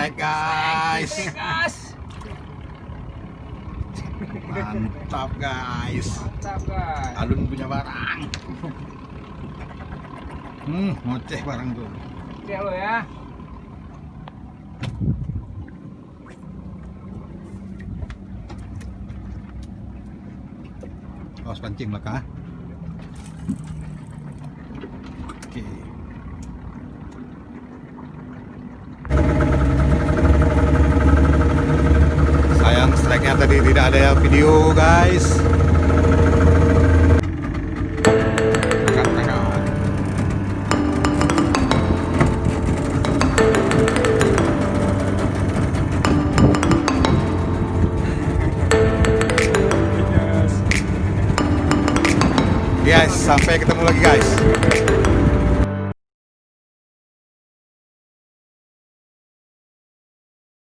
strike guys. Gas. Mantap guys. Mantap guys. Alun punya barang. Ngoceh barang tuh. Oke lo ya. Awas pancing belakang. Oke. Sayang strike-nya tadi tidak ada video guys. Angkat. Guys, sampai ketemu lagi guys.